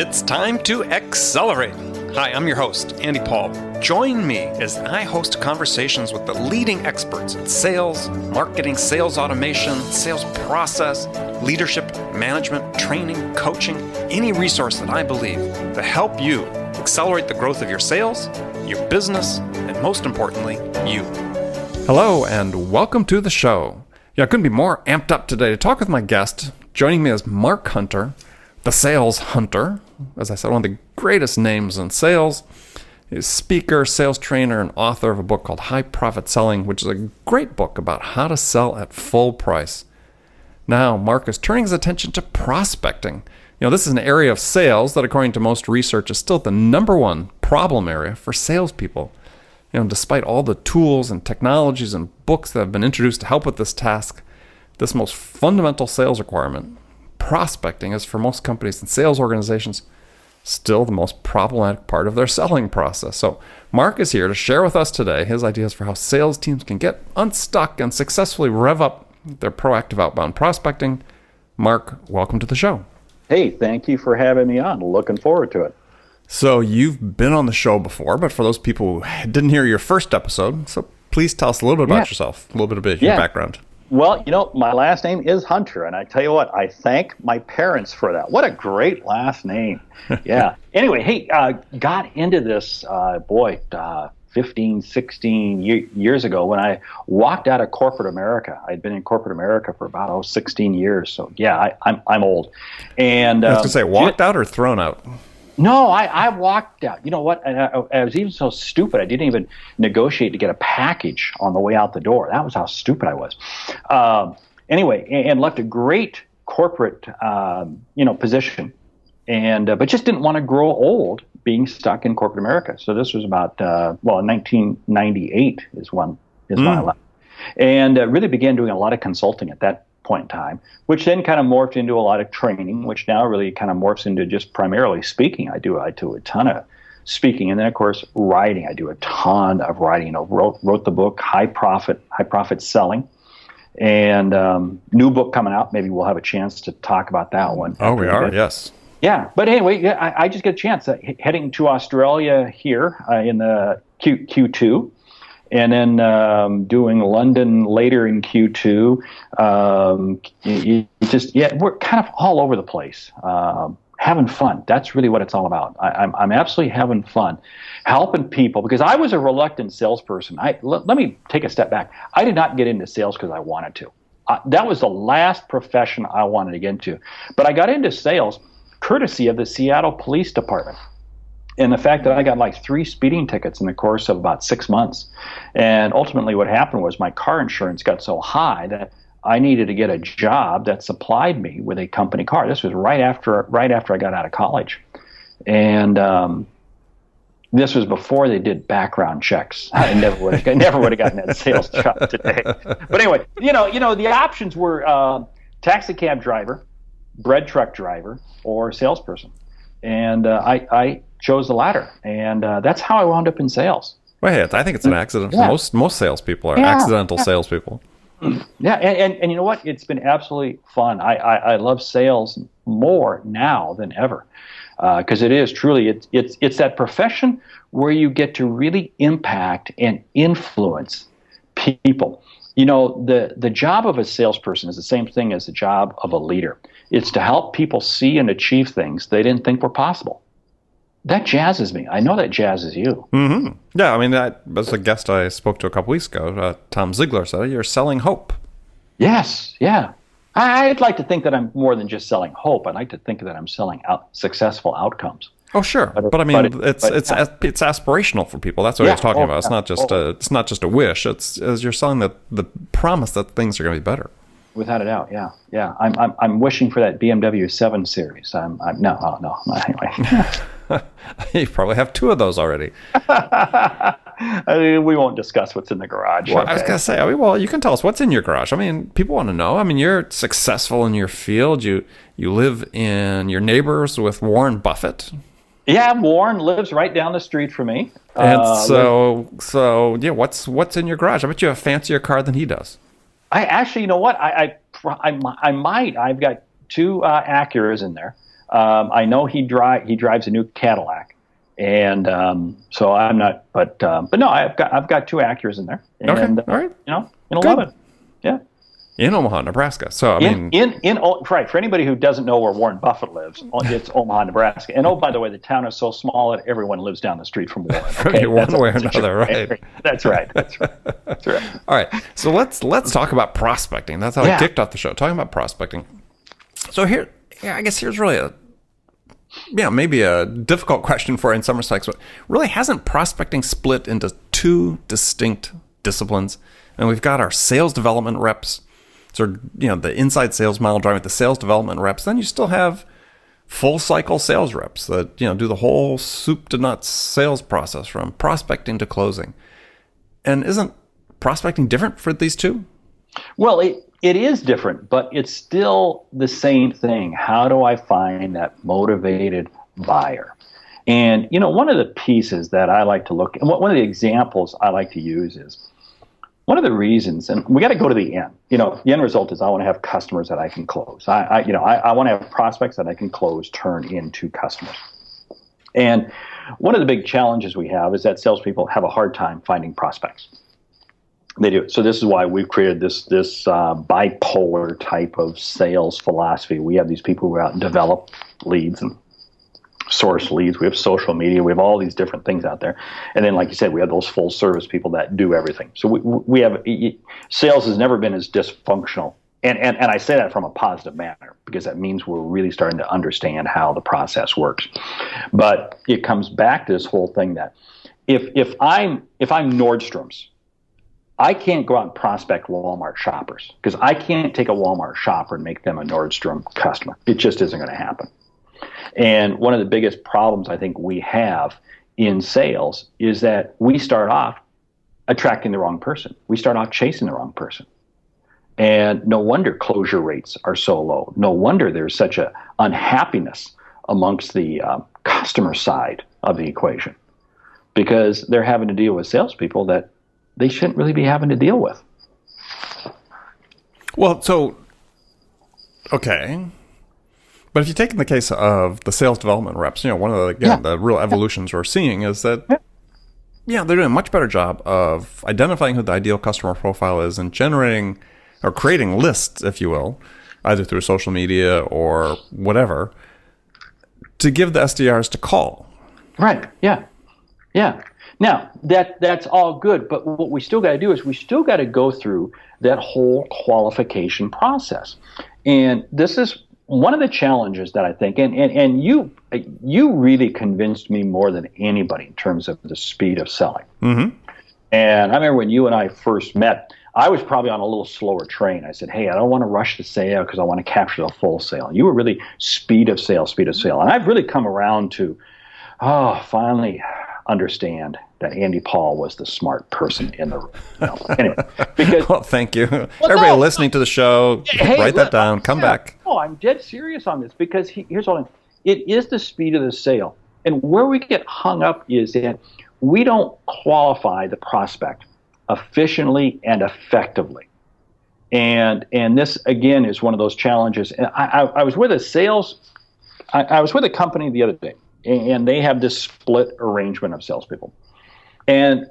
It's time to accelerate. Hi, I'm your host, Andy Paul. Join me as I host conversations with the leading experts in sales, marketing, sales automation, sales process, leadership, management, training, coaching, any resource that I believe to help you accelerate the growth of your sales, your business, and most importantly, you. Hello, and welcome to the show. I couldn't be more amped up today to talk with my guest. Joining me is Mark Hunter, the Sales Hunter. As I said, one of the greatest names in sales. He's a speaker, sales trainer, and author of a book called High Profit Selling, which is a great book about how to sell at full price. Now, Mark is turning his attention to prospecting. This is an area of sales that, according to most research, is still the number one problem area for salespeople. Despite all the tools and technologies and books that have been introduced to help with this task, this most fundamental sales requirement, prospecting, is for most companies and sales organizations still the most problematic part of their selling process. So Mark is here to share with us today his ideas for how sales teams can get unstuck and successfully rev up their proactive outbound prospecting. Mark, welcome to the show. Hey, thank you for having me on. Looking forward to it. So you've been on the show before, but for those people who didn't hear your first episode, so please tell us a little bit about yourself, a little bit of your background. Well, my last name is Hunter, and I tell you what, I thank my parents for that. What a great last name. Yeah. Anyway, hey, got into this, 15, 16 years ago when I walked out of corporate America. I'd been in corporate America for about 16 years. So, yeah, I'm old. And I was going to say, walked out or thrown out? No, I walked out. You know what? I was even so stupid, I didn't even negotiate to get a package on the way out the door. That was how stupid I was. Anyway, and left a great corporate, position, but just didn't want to grow old being stuck in corporate America. So this was about, 1998 is when I left. And really began doing a lot of consulting at that point in time, which then kind of morphed into a lot of training, which now really kind of morphs into just primarily speaking. I do a ton of speaking, and then of course writing. I do a ton of writing. Wrote the book High Profit Selling, and new book coming out. Maybe we'll have a chance to talk about that one. Oh, we are, yes. Yeah, but anyway, I just get a chance heading to Australia here in the Q2. And then doing London later in Q2. We're kind of all over the place, having fun. That's really what it's all about. I'm absolutely having fun, helping people, because I was a reluctant salesperson. Let me take a step back. I did not get into sales because I wanted to. That was the last profession I wanted to get into. But I got into sales courtesy of the Seattle Police Department. And the fact that I got like 3 speeding tickets in the course of about 6 months. And ultimately what happened was my car insurance got so high that I needed to get a job that supplied me with a company car. This was right after I got out of college. And this was before they did background checks. I never would have gotten that sales job today. But anyway, the options were taxi cab driver, bread truck driver, or salesperson. And I chose the latter, and that's how I wound up in sales. Well, I think it's an accident. Yeah. Most salespeople are accidental salespeople. Yeah, and you know what? It's been absolutely fun. I love sales more now than ever, because it is truly it's that profession where you get to really impact and influence people. The job of a salesperson is the same thing as the job of a leader. It's to help people see and achieve things they didn't think were possible. That jazzes me. I know that jazzes you. Mm-hmm. Yeah, I mean, that was a guest I spoke to a couple weeks ago. Tom Ziegler said, you're selling hope. Yes, yeah. I'd like to think that I'm more than just selling hope. I'd like to think that I'm selling successful outcomes. Oh, sure. But I mean, it's aspirational for people. That's what I was talking about. It's not just a wish. It's as you're selling the promise that things are going to be better. Without a doubt, yeah. I'm wishing for that BMW 7 Series. No. Anyway. You probably have 2 of those already. We won't discuss what's in the garage. Well, okay. I was going to say, you can tell us what's in your garage. I mean, people want to know. I mean, you're successful in your field. You live in your neighbors with Warren Buffett. Yeah, Warren lives right down the street from me. And what's in your garage? I bet you have a fancier car than he does. I actually, you know what? I might. I've got 2 Acuras in there. I know he drives a new Cadillac, and so I'm not. But no, I've got 2 Acuras in there, and all right, love it. Yeah. In Omaha, Nebraska. So I mean, right, for anybody who doesn't know where Warren Buffett lives, it's Omaha, Nebraska. And by the way, the town is so small that everyone lives down the street from Warren. Okay? One way or another, right? That's right. All right. So let's talk about prospecting. That's how I kicked off the show, talking about prospecting. So I guess here's really maybe a difficult question for you in some respects, but really hasn't prospecting split into 2 distinct disciplines? And we've got our sales development reps. So, the inside sales model driving the sales development reps. Then you still have full cycle sales reps that, do the whole soup to nuts sales process from prospecting to closing. And isn't prospecting different for these 2? Well, it is different, but it's still the same thing. How do I find that motivated buyer? And, one of the pieces that I like to look at, and one of the examples I like to use is, one of the reasons, and we got to go to the end. The end result is I want to have customers that I can close. I want to have prospects that I can close, turn into customers. And one of the big challenges we have is that salespeople have a hard time finding prospects. They do. So this is why we've created this bipolar type of sales philosophy. We have these people who go out and develop leads and source leads. We have social media. We have all these different things out there. And then, like you said, we have those full service people that do everything. So we have sales has never been as dysfunctional. And I say that from a positive manner because that means we're really starting to understand how the process works. But it comes back to this whole thing that if I'm Nordstrom's, I can't go out and prospect Walmart shoppers because I can't take a Walmart shopper and make them a Nordstrom customer. It just isn't going to happen. And one of the biggest problems I think we have in sales is that we start off attracting the wrong person. We start off chasing the wrong person. And no wonder closure rates are so low. No wonder there's such a unhappiness amongst the customer side of the equation because they're having to deal with salespeople that they shouldn't really be having to deal with. Well, so, okay. But if you take in the case of the sales development reps, one of the real evolutions we're seeing is that, they're doing a much better job of identifying who the ideal customer profile is and generating or creating lists, if you will, either through social media or whatever, to give the SDRs to call. Right. Yeah. Now, that's all good, but what we still got to do is we still got to go through that whole qualification process. And this is one of the challenges that I think, and you really convinced me more than anybody in terms of the speed of selling. Mm-hmm. And I remember when you and I first met, I was probably on a little slower train. I said, hey, I don't want to rush the sale because I want to capture the full sale. You were really speed of sale. And I've really come around to, finally understand that Andy Paul was the smart person in the room. Anyway, because well, thank you. Everybody listening to the show, write that down. Come back. Oh, I'm dead serious on this because here's what it is: the speed of the sale, and where we get hung up is that we don't qualify the prospect efficiently and effectively. And this again is one of those challenges. And I was with I was with a company the other day, and they have this split arrangement of salespeople. And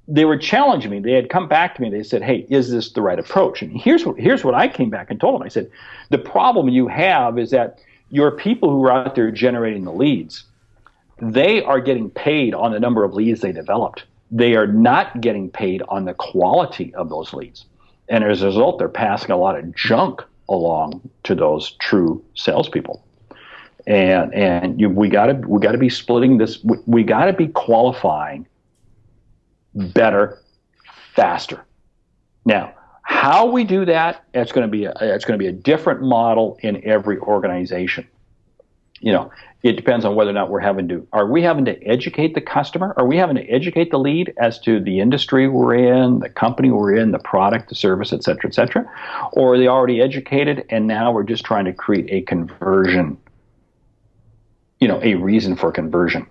they were challenging me. They had come back to me. They said, hey, is this the right approach? And here's what I came back and told them. I said, the problem you have is that your people who are out there generating the leads, they are getting paid on the number of leads they developed. They are not getting paid on the quality of those leads. And as a result, they're passing a lot of junk along to those true salespeople. And we got to be splitting this. We got to be qualifying better, faster. Now, how we do that, it's going to be a different model in every organization. It depends on whether or not are we having to educate the customer? Are we having to educate the lead as to the industry we're in, the company we're in, the product, the service, et cetera, or are they already educated and now we're just trying to create a conversion, a reason for conversion?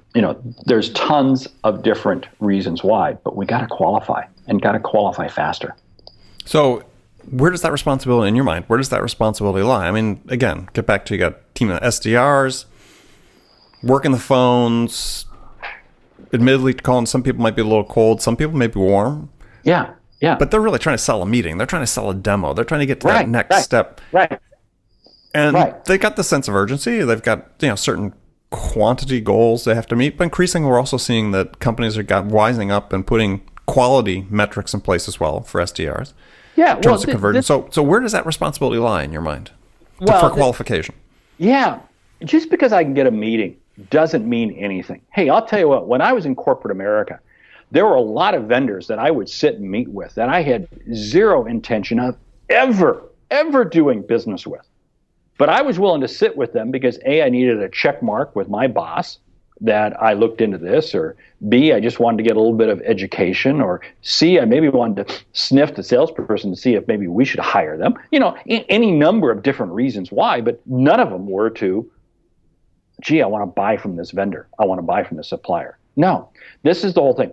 There's tons of different reasons why, but we got to qualify and got to qualify faster. So where does that responsibility in your mind, where does that responsibility lie? I mean, again, get back to you got team of SDRs, working the phones. Admittedly, calling some people might be a little cold. Some people may be warm. Yeah. Yeah. But they're really trying to sell a meeting. They're trying to sell a demo. They're trying to get to that next step. Right. And they got the sense of urgency. They've got, certain quantity goals they have to meet. But increasingly, we're also seeing that companies are wising up and putting quality metrics in place as well for SDRs. Yeah. In terms of conversion. So where does that responsibility lie in your mind for qualification? Yeah. Just because I can get a meeting doesn't mean anything. Hey, I'll tell you what, when I was in corporate America, there were a lot of vendors that I would sit and meet with that I had zero intention of ever doing business with. But I was willing to sit with them because A, I needed a check mark with my boss that I looked into this, or B, I just wanted to get a little bit of education, or C, I maybe wanted to sniff the salesperson to see if maybe we should hire them. Any number of different reasons why, but none of them were to, gee, I want to buy from this vendor. I want to buy from this supplier. No, this is the whole thing.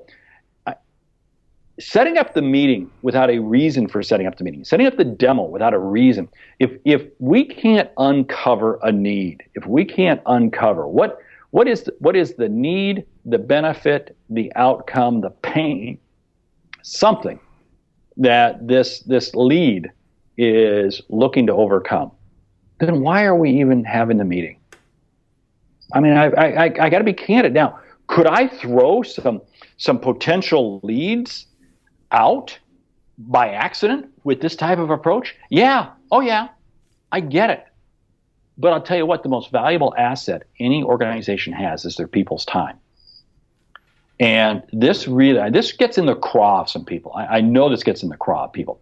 Setting up the meeting without a reason for setting up the meeting, setting up the demo without a reason. If we can't uncover a need, if we can't uncover what is the need, the benefit, the outcome, the pain, something that this lead is looking to overcome, then why are we even having the meeting? I mean, I got to be candid now. Could I throw some potential leads out by accident with this type of approach? Yeah. Oh, yeah. I get it. But I'll tell you what, the most valuable asset any organization has is their people's time. And this gets in the craw of some people. I know this gets in the craw of people.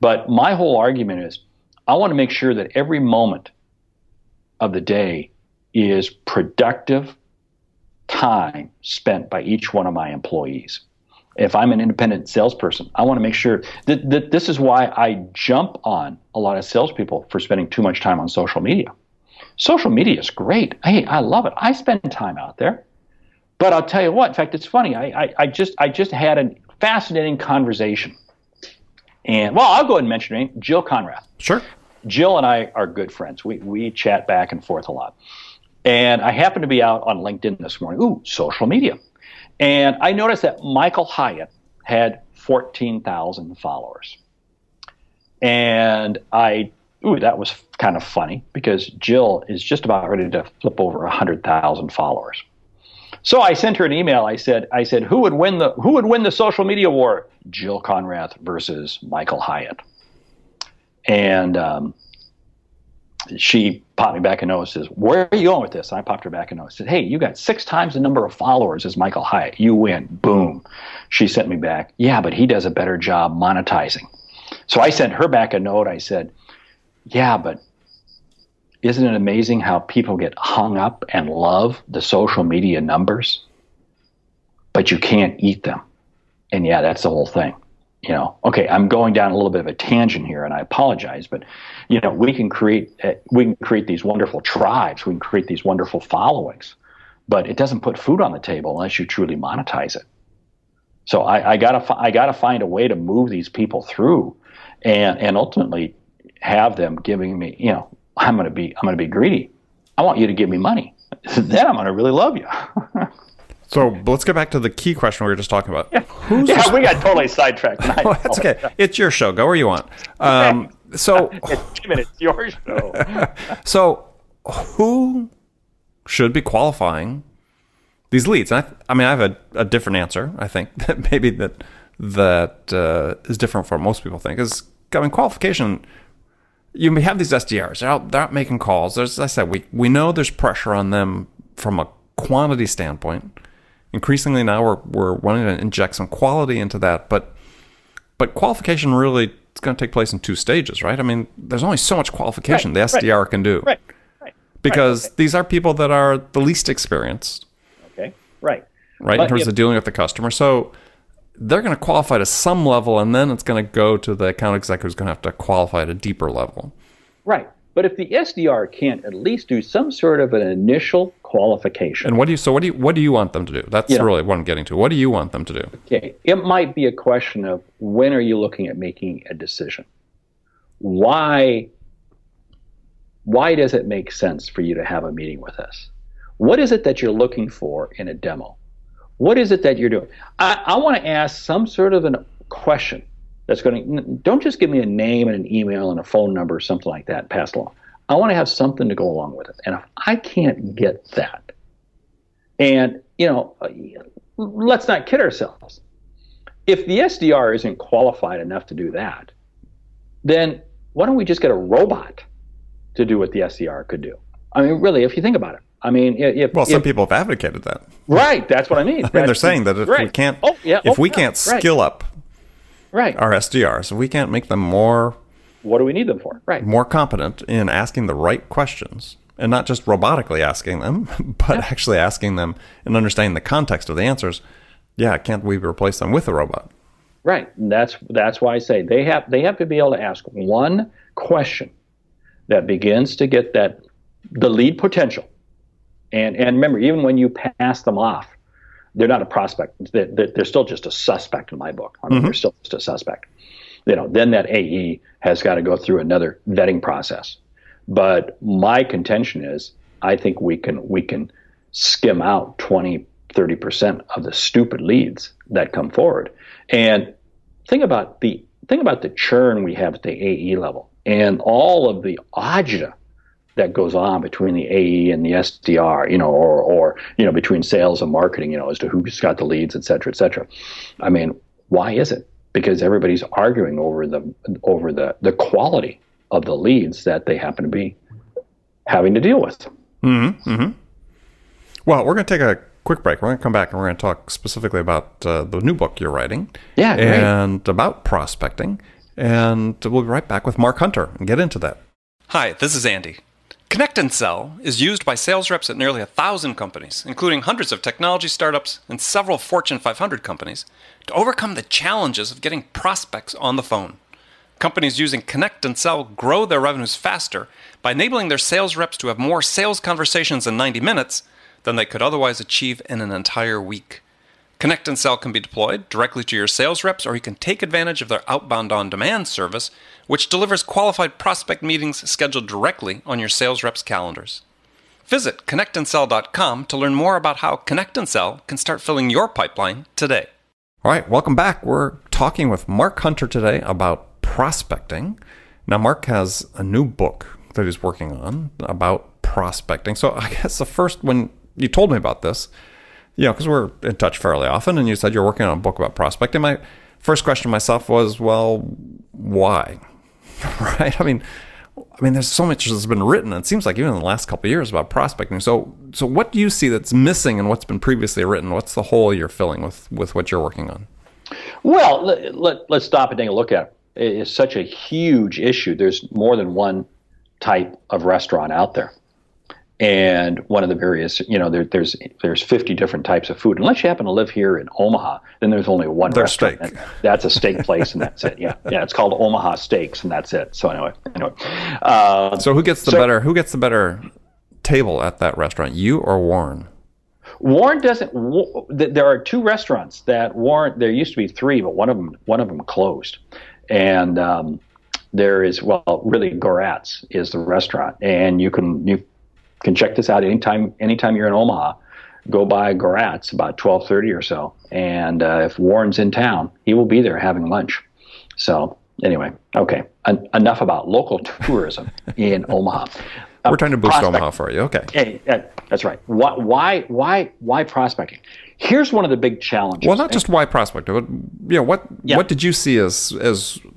But my whole argument is I want to make sure that every moment of the day is productive time spent by each one of my employees. If I'm an independent salesperson, I want to make sure that this is why I jump on a lot of salespeople for spending too much time on social media. Social media is great. Hey, I love it. I spend time out there. But I'll tell you what, in fact, it's funny. I just had a fascinating conversation. And, well, I'll go ahead and mention her name, Jill Conrath. Sure. Jill and I are good friends. We chat back and forth a lot. And I happened to be out on LinkedIn this morning. Ooh, social media. And I noticed that Michael Hyatt had 14,000 followers. And that was kind of funny because Jill is just about ready to flip over 100,000 followers. So I sent her an email. I said, who would win the social media war? Jill Conrath versus Michael Hyatt. And she popped me back a note and says, where are you going with this? And I popped her back a note and said, hey, you got 6 times the number of followers as Michael Hyatt. You win. Boom. She sent me back, yeah, but he does a better job monetizing. So I sent her back a note. I said, yeah, but isn't it amazing how people get hung up and love the social media numbers, but you can't eat them? And yeah, that's the whole thing. Okay, I'm going down a little bit of a tangent here, and I apologize, but we can create these wonderful tribes, we can create these wonderful followings, but it doesn't put food on the table unless you truly monetize it. So I gotta find a way to move these people through, and ultimately have them giving me, I'm gonna be greedy. I want you to give me money. Then I'm gonna really love you. So let's get back to the key question we were just talking about. Yeah, we got totally sidetracked. Oh, that's okay. It's your show. Go where you want. So it's your show. So who should be qualifying these leads? And I have a different answer. I think that maybe that is different from what most people think. Is qualification. You may have these SDRs. They're out making calls. As I said, we know there's pressure on them from a quantity standpoint. Increasingly now we're wanting to inject some quality into that, but qualification really is going to take place in 2 stages, right? I mean, there's only so much qualification the SDR can do, right? Because these are people that are the least experienced, right, in terms of dealing with the customer. So they're going to qualify to some level, and then it's going to go to the account executive who's going to have to qualify at a deeper level, right? But if the SDR can't at least do some sort of an initial qualification. And what do you want them to do? That's really what I'm getting to. What do you want them to do? Okay. It might be a question of when are you looking at making a decision? Why why does it make sense for you to have a meeting with us? What is it that you're looking for in a demo? What is it that you're doing? I want to ask some sort of a question that's going to, don't just give me a name and an email and a phone number or something like that, pass along. I want to have something to go along with it. And if I can't get that, and, let's not kid ourselves. If the SDR isn't qualified enough to do that, then why don't we just get a robot to do what the SDR could do? I mean, really, if you think about it. I mean, some people have advocated that. Right, that's what I mean. They're saying that if we can't skill up our SDRs, if we can't make them more, what do we need them for? Right, more competent in asking the right questions, and not just robotically asking them, but actually asking them and understanding the context of the answers. Yeah, can't we replace them with a robot? Right, and that's why I say they have to be able to ask one question that begins to get the lead potential. And remember, even when you pass them off, they're not a prospect. They're still just a suspect in my book. I mean, they're still just a suspect. Then that AE has got to go through another vetting process. But my contention is, I think we can skim out 20, 30% of the stupid leads that come forward. And think about the churn we have at the AE level and all of the agita that goes on between the AE and the SDR, or between sales and marketing, as to who's got the leads, et cetera, et cetera. I mean, why is it? Because everybody's arguing over the quality of the leads that they happen to be having to deal with. Mm-hmm. Mm-hmm. Well, we're going to take a quick break. We're going to come back and we're going to talk specifically about the new book you're writing, and about prospecting. And we'll be right back with Mark Hunter and get into that. Hi, this is Andy. Connect and Sell is used by sales reps at nearly 1,000 companies, including hundreds of technology startups and several Fortune 500 companies, to overcome the challenges of getting prospects on the phone. Companies using Connect and Sell grow their revenues faster by enabling their sales reps to have more sales conversations in 90 minutes than they could otherwise achieve in an entire week. Connect and Sell can be deployed directly to your sales reps, or you can take advantage of their outbound on-demand service, which delivers qualified prospect meetings scheduled directly on your sales reps' calendars. Visit connectandsell.com to learn more about how Connect and Sell can start filling your pipeline today. All right, welcome back. We're talking with Mark Hunter today about prospecting. Now, Mark has a new book that he's working on about prospecting. So I guess the first, when you told me about this, because we're in touch fairly often, and you said you're working on a book about prospecting, my first question to myself was, well, why? Right? I mean, there's so much that's been written, and it seems like even in the last couple of years, about prospecting. So what do you see that's missing in what's been previously written? What's the hole you're filling with what you're working on? Well, let's stop and take a look at it. It's such a huge issue. There's more than one type of restaurant out there. And one of the various, there's 50 different types of food. Unless you happen to live here in Omaha, then there's only one restaurant. Steak. That's a steak place, and that's it. Yeah, it's called Omaha Steaks, and that's it. So anyway. So who gets the better table at that restaurant, you or Warren? Warren doesn't. There are two restaurants that Warren. There used to be three, but one of them closed, and there is really Gorat's is the restaurant, and you can check this out anytime you're in Omaha. Go by Gorat's about 12:30 or so, and if Warren's in town, he will be there having lunch. So anyway, okay, enough about local tourism in Omaha. We're trying to boost Omaha for you. Okay. Hey, that's right. Why prospecting? Here's one of the big challenges. Well, not just why prospecting, but what did you see as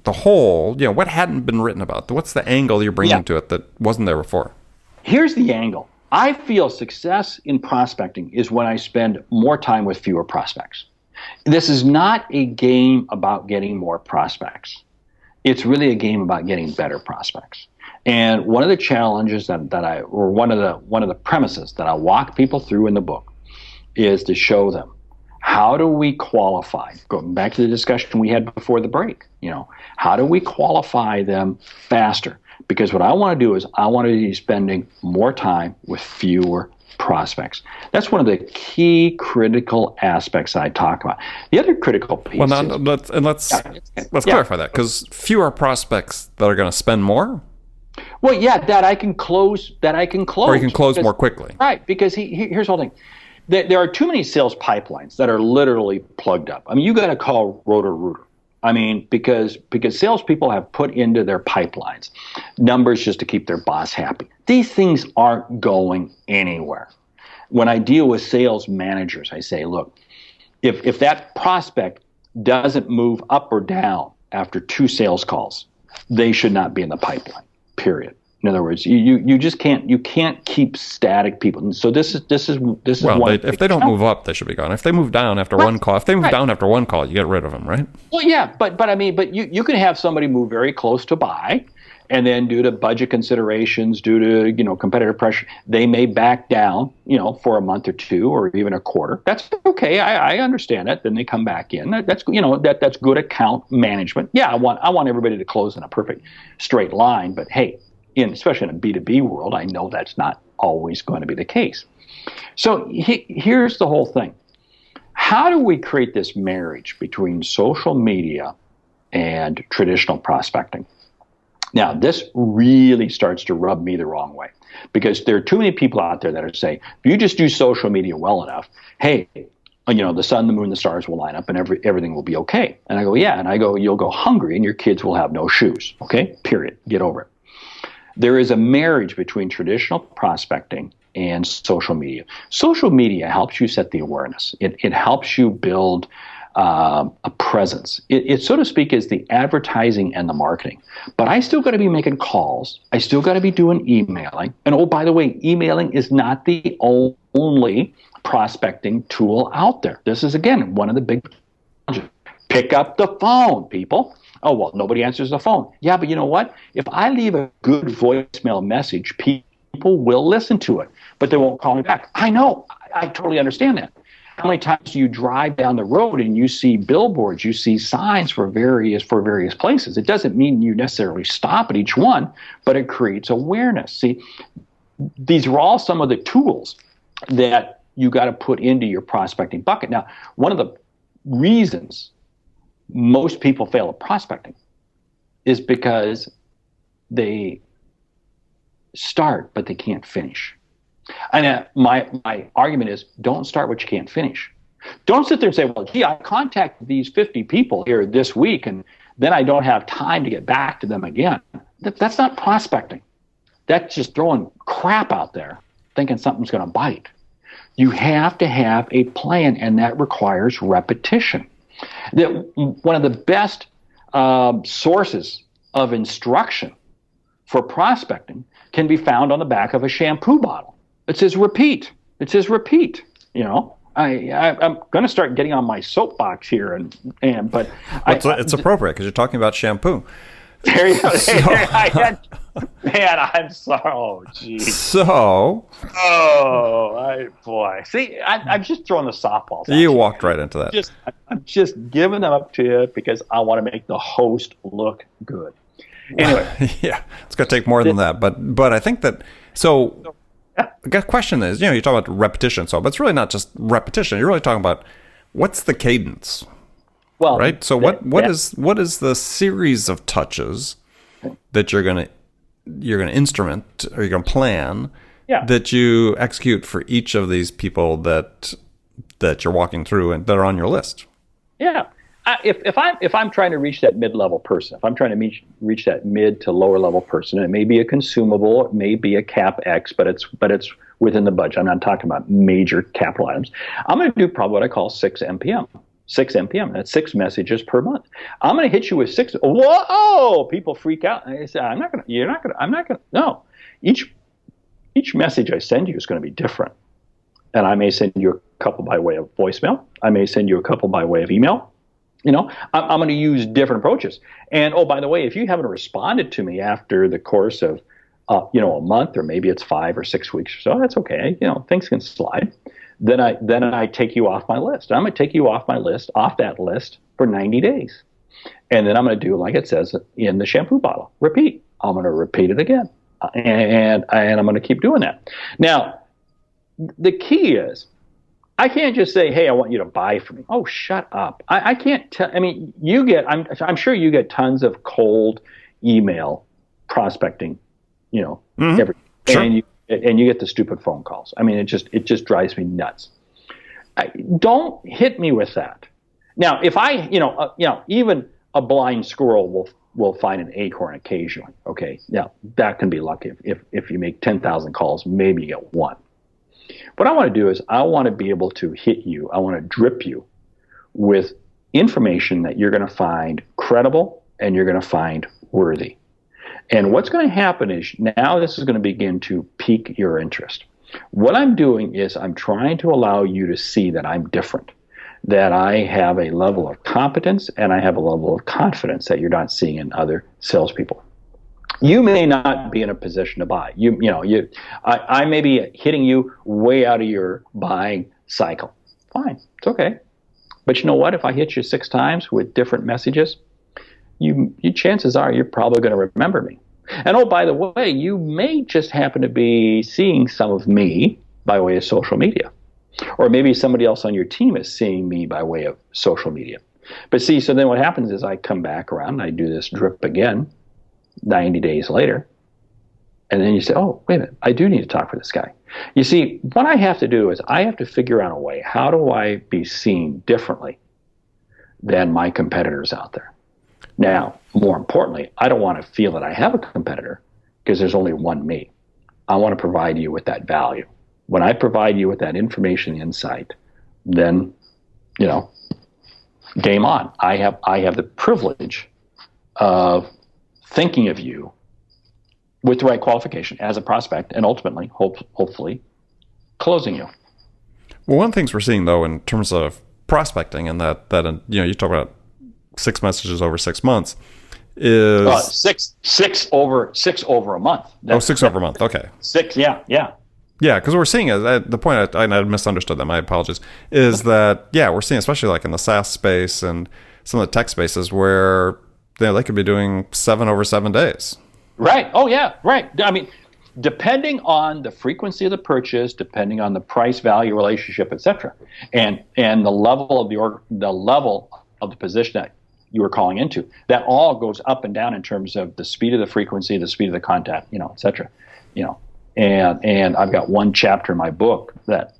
the whole? What hadn't been written about? What's the angle you're bringing to it that wasn't there before? Here's the angle. I feel success in prospecting is when I spend more time with fewer prospects. This is not a game about getting more prospects. It's really a game about getting better prospects. And one of the challenges one of the premises that I walk people through in the book is to show them, how do we qualify? Going back to the discussion we had before the break, how do we qualify them faster? Because what I want to do is I want to be spending more time with fewer prospects. That's one of the key critical aspects I talk about. The other critical piece let's clarify that, because fewer prospects that are going to spend more Well, yeah, that I can close. That I can close. Or you can close because, more quickly. right? Because here's the whole thing. There are too many sales pipelines that are literally plugged up. I mean, you got to call Roto-Rooter. I mean, because salespeople have put into their pipelines numbers just to keep their boss happy. These things aren't going anywhere. When I deal with sales managers, I say, look, if that prospect doesn't move up or down after 2 sales calls, they should not be in the pipeline. Period. In other words, you just can't keep static people. And so this is Well, one. if they don't move up, they should be gone. If they move down after one call, you get rid of them, right? Well, yeah, but I mean, but you can have somebody move very close to buy, and then due to budget considerations, due to competitive pressure, they may back down, for a month or 2 or even a quarter. That's okay. I understand that. Then they come back in. That's that's good account management. Yeah, I want everybody to close in a perfect straight line, but hey. Especially in a B2B world, I know that's not always going to be the case. So here's the whole thing. How do we create this marriage between social media and traditional prospecting? Now, this really starts to rub me the wrong way because there are too many people out there that are saying, if you just do social media well enough, hey, the sun, the moon, the stars will line up and everything will be okay. And I go, yeah. And I go, you'll go hungry and your kids will have no shoes. Okay, period. Get over it. There is a marriage between traditional prospecting and social media. Social media helps you set the awareness. It helps you build a presence. It, so to speak, is the advertising and the marketing. But I still got to be making calls. I still got to be doing emailing. And oh, by the way, emailing is not the only prospecting tool out there. This is, again, one of the big challenges. Pick up the phone, people. Oh, well, nobody answers the phone. Yeah, but you know what? If I leave a good voicemail message, people will listen to it, but they won't call me back. I know. I totally understand that. How many times do you drive down the road and you see billboards, you see signs for various places? It doesn't mean you necessarily stop at each one, but it creates awareness. See, these are all some of the tools that you got to put into your prospecting bucket. Now, one of the reasons most people fail at prospecting is because they start, but they can't finish. And my argument is don't start what you can't finish. Don't sit there and say, well, gee, I contacted these 50 people here this week, and then I don't have time to get back to them again. That's not prospecting. That's just throwing crap out there, thinking something's going to bite. You have to have a plan, and that requires repetition. One of the best sources of instruction for prospecting can be found on the back of a shampoo bottle. It says repeat. It says repeat. I'm going to start getting on my soapbox here, but it's appropriate because you're talking about shampoo. There you go. Man, I'm sorry. Oh, geez. So. Boy. See, I'm just throwing the softballs. You walked right into that. I'm just giving them up to you because I want to make the host look good. Anyway. Yeah, it's going to take more than that. But I think that, so the question is, you talk about repetition, but it's really not just repetition. You're really talking about what's the cadence. Well, right. So what is the series of touches that you're gonna instrument or you're gonna plan that you execute for each of these people that you're walking through and that are on your list? Yeah. If I'm trying to reach that mid-level person, if I'm trying to reach that mid to lower level person, it may be a consumable, it may be a CapEx, but it's within the budget. I'm not talking about major capital items. I'm going to do probably what I call 6 MPM. 6 MPM. That's 6 messages per month. I'm going to hit you with 6. Whoa! People freak out. And I say, I'm not going to. No. Each message I send you is going to be different. And I may send you a couple by way of voicemail. I may send you a couple by way of email. I'm going to use different approaches. And by the way, if you haven't responded to me after the course of, a month, or maybe it's 5 or 6 weeks or so, that's okay. Things can slide. Then I take you off my list. I'm going to take you off that list for 90 days. And then I'm going to do, like it says in the shampoo bottle, repeat. I'm going to repeat it again. And I'm going to keep doing that. Now, the key is, I can't just say, hey, I want you to buy from me. Oh, shut up. I can't tell. I mean, I'm sure you get tons of cold email prospecting every Sure. and you get the stupid phone calls. I mean, it just drives me nuts. Don't hit me with that. Now, if I, even a blind squirrel will find an acorn occasionally. Okay, now that can be lucky. If you make 10,000 calls, maybe you get one. What I want to do is I want to be able to hit you. I want to drip you with information that you're going to find credible and you're going to find worthy. And what's going to happen is now this is going to begin to pique your interest. What I'm doing is I'm trying to allow you to see that I'm different, that I have a level of competence and I have a level of confidence that you're not seeing in other salespeople. You may not be in a position to buy. I may be hitting you way out of your buying cycle. Fine, it's okay. But you know what? If I hit you 6 times with different messages, you chances are you're probably going to remember me. And oh, by the way, you may just happen to be seeing some of me by way of social media. Or maybe somebody else on your team is seeing me by way of social media. But see, so then what happens is I come back around and I do this drip again 90 days later. And then you say, oh, wait a minute, I do need to talk to this guy. You see, what I have to do is I have to figure out a way, how do I be seen differently than my competitors out there? Now, more importantly, I don't want to feel that I have a competitor because there's only one me. I want to provide you with that value. When I provide you with that information, insight, then, game on. I have the privilege of thinking of you with the right qualification as a prospect and ultimately, hopefully, closing you. Well, one of the things we're seeing, though, in terms of prospecting and that you talk about 6 messages over 6 months is six over a month. 6 over a month. Okay. 6. Yeah. Yeah, because we're seeing the point I misunderstood that. My apologies. Is that we're seeing, especially like in the SaaS space and some of the tech spaces, where they could be doing 7 over 7 days. Right. Oh yeah. Right. I mean, depending on the frequency of the purchase, depending on the price value relationship, etc., and the level of the position that you were calling into, that all goes up and down in terms of the speed of the frequency, the speed of the contact, etc. And I've got one chapter in my book that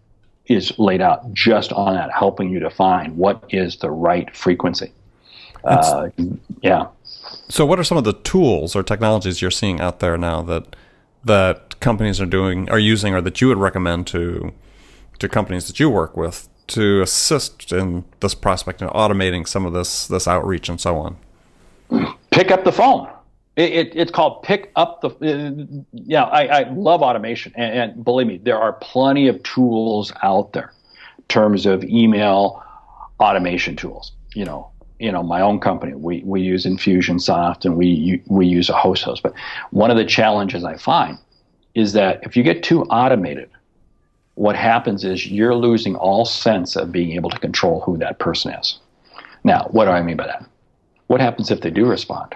is laid out just on that, helping you define what is the right frequency. So what are some of the tools or technologies you're seeing out there now that companies are using, or that you would recommend to companies that you work with to assist in this prospecting, automating some of this outreach and so on? Pick up the phone. It's called pick up the. I love automation, and believe me, there are plenty of tools out there in terms of email automation tools. My own company, we use Infusionsoft and we use a host. But one of the challenges I find is that if you get too automated, what happens is you're losing all sense of being able to control who that person is. Now, what do I mean by that? What happens if they do respond?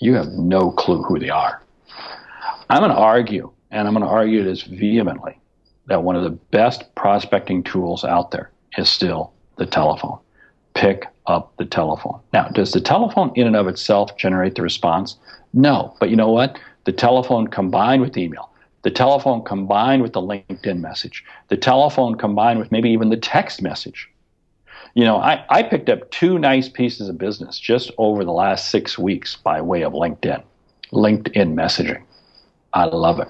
You have no clue who they are. I'm going to argue, and I'm going to argue this vehemently, that one of the best prospecting tools out there is still the telephone. Pick up the telephone. Now, does the telephone in and of itself generate the response? No. But you know what? The telephone combined with email, the telephone combined with the LinkedIn message, the telephone combined with maybe even the text message. I picked up 2 nice pieces of business just over the last 6 weeks by way of LinkedIn messaging. I love it.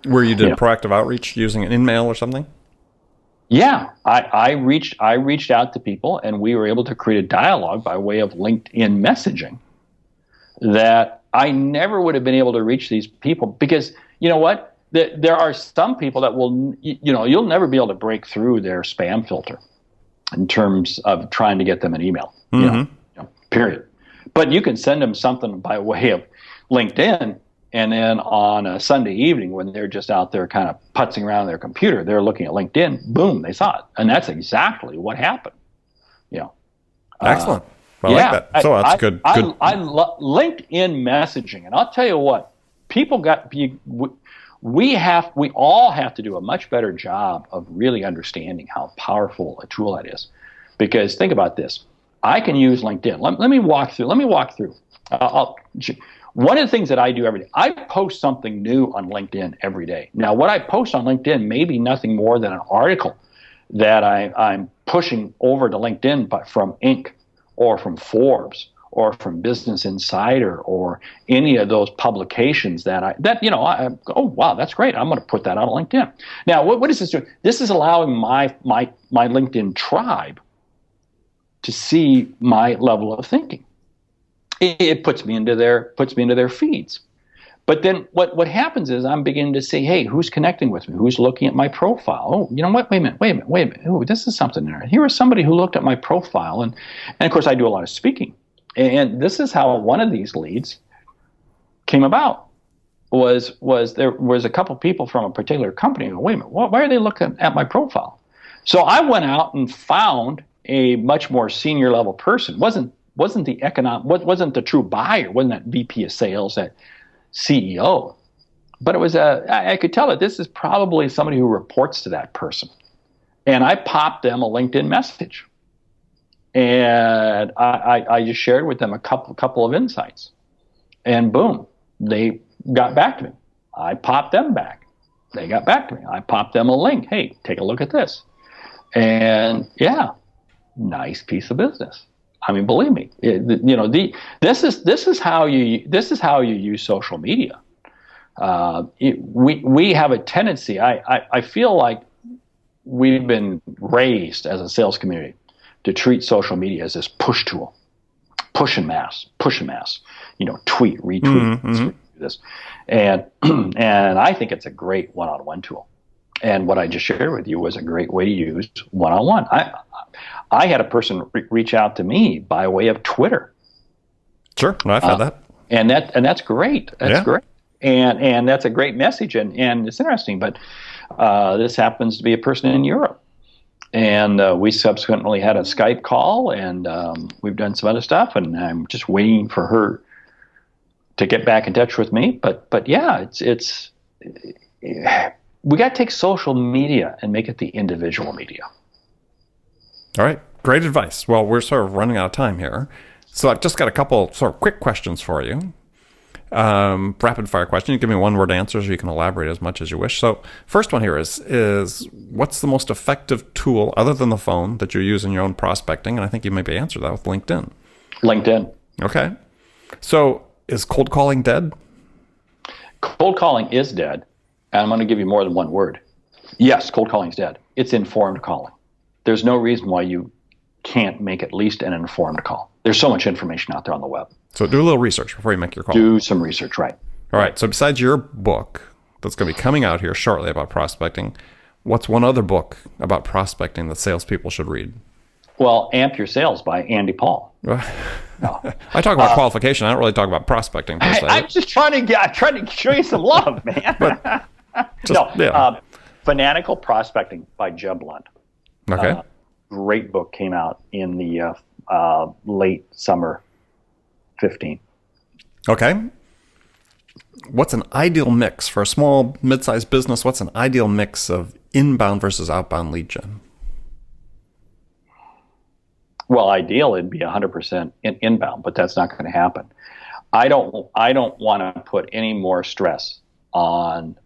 Where you did proactive outreach using an InMail or something? Yeah, I reached out to people, and we were able to create a dialogue by way of LinkedIn messaging that I never would have been able to reach these people, because you know what? There are some people that will, you'll never be able to break through their spam filter in terms of trying to get them an email, period. But you can send them something by way of LinkedIn, and then on a Sunday evening when they're just out there kind of putzing around their computer, they're looking at LinkedIn, boom, they saw it. And that's exactly what happened. Excellent. I like that. So that's good. I love LinkedIn messaging. And I'll tell you what, we all have to do a much better job of really understanding how powerful a tool that is. Because think about this. I can use LinkedIn. Let me walk through. One of the things that I do every day, I post something new on LinkedIn every day. Now, what I post on LinkedIn may be nothing more than an article that I'm pushing over to LinkedIn from Inc. or from Forbes or from Business Insider or any of those publications I oh, wow, that's great. I'm going to put that on LinkedIn. Now, what is this doing? This is allowing my LinkedIn tribe to see my level of thinking. It puts me into their feeds. But then what happens is I'm beginning to say, hey, who's connecting with me? Who's looking at my profile? Oh, you know what? Wait a minute. Oh, this is something there. Here is somebody who looked at my profile. And of course, I do a lot of speaking. And this is how one of these leads came about. There was a couple people from a particular company who, wait a minute, why are they looking at my profile? So I went out and found a much more senior level person. Wasn't the true buyer, wasn't that VP of sales, that CEO, but it was I could tell that this is probably somebody who reports to that person. And I popped them a LinkedIn message. And I just shared with them a couple of insights. And boom, they got back to me. I popped them back. They got back to me. I popped them a link. Hey, take a look at this. And yeah, nice piece of business. I mean, believe me, this is how you use social media. We have a tendency. I feel like we've been raised as a sales community to treat social media as this push tool, push and mass. Tweet, retweet, this, and I think it's a great one-on-one tool. And what I just shared with you was a great way to use one-on-one. I had a person reach out to me by way of Twitter. Sure, I've had that, and that's great. That's great, and that's a great message, and it's interesting. But this happens to be a person in Europe, and we subsequently had a Skype call, and we've done some other stuff, and I'm just waiting for her to get back in touch with me. But yeah, it's we got to take social media and make it the individual media. All right. Great advice. Well, we're sort of running out of time here. So I've just got a couple sort of quick questions for you. Rapid fire question. You give me one word answers, or you can elaborate as much as you wish. So first one here is what's the most effective tool other than the phone that you use in your own prospecting? And I think you maybe answer that with LinkedIn. LinkedIn. Okay. So is cold calling dead? Cold calling is dead. And I'm going to give you more than one word. Yes, cold calling is dead. It's informed calling. There's no reason why you can't make at least an informed call. There's so much information out there on the web. So do a little research before you make your call. Do some research, right. All right. So besides your book that's going to be coming out here shortly about prospecting, what's one other book about prospecting that salespeople should read? Well, Amp Your Sales by Andy Paul. No. I talk about qualification. I don't really talk about prospecting per se. I'm just trying to show you some love, man. Fanatical Prospecting by Jeb Blunt. Okay. Great book, came out in the late summer 15. Okay. What's an ideal mix for a small, mid-sized business? What's an ideal mix of inbound versus outbound lead gen? Well, ideal it'd be 100% inbound, but that's not going to happen. I don't want to put any more stress on.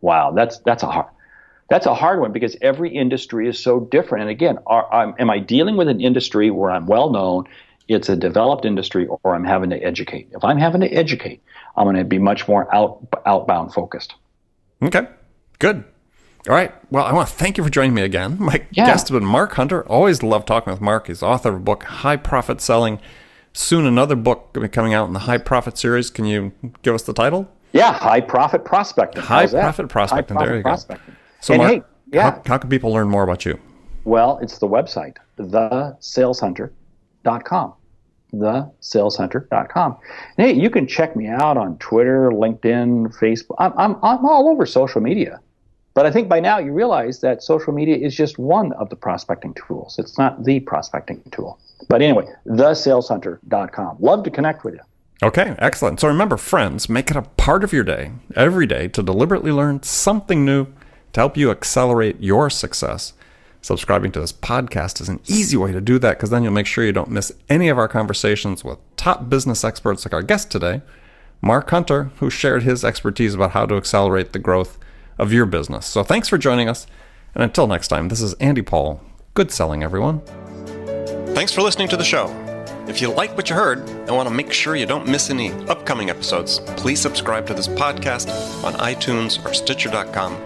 Wow, that's a hard one because every industry is so different. And again, am I dealing with an industry where I'm well known, it's a developed industry, or I'm having to educate? If I'm having to educate, I'm going to be much more outbound focused. Okay, good. All right. Well, I want to thank you for joining me again. My guest has been Mark Hunter. Always love talking with Mark. He's author of a book, High Profit Selling. Soon another book will be coming out in the High Profit series. Can you give us the title? Yeah, High Profit Prospecting. High Profit Prospecting. There you go. So, and Mark, how can people learn more about you? Well, it's the website, thesaleshunter.com. Thesaleshunter.com. And hey, you can check me out on Twitter, LinkedIn, Facebook. I'm all over social media. But I think by now you realize that social media is just one of the prospecting tools. It's not the prospecting tool. But anyway, thesaleshunter.com. Love to connect with you. Okay, excellent. So remember, friends, make it a part of your day, every day, to deliberately learn something new to help you accelerate your success. Subscribing to this podcast is an easy way to do that, because then you'll make sure you don't miss any of our conversations with top business experts like our guest today, Mark Hunter, who shared his expertise about how to accelerate the growth of your business. So thanks for joining us. And until next time, this is Andy Paul. Good selling, everyone. Thanks for listening to the show. If you like what you heard and want to make sure you don't miss any upcoming episodes, please subscribe to this podcast on iTunes or Stitcher.com.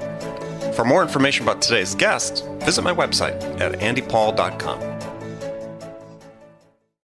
For more information about today's guest, visit my website at andypaul.com.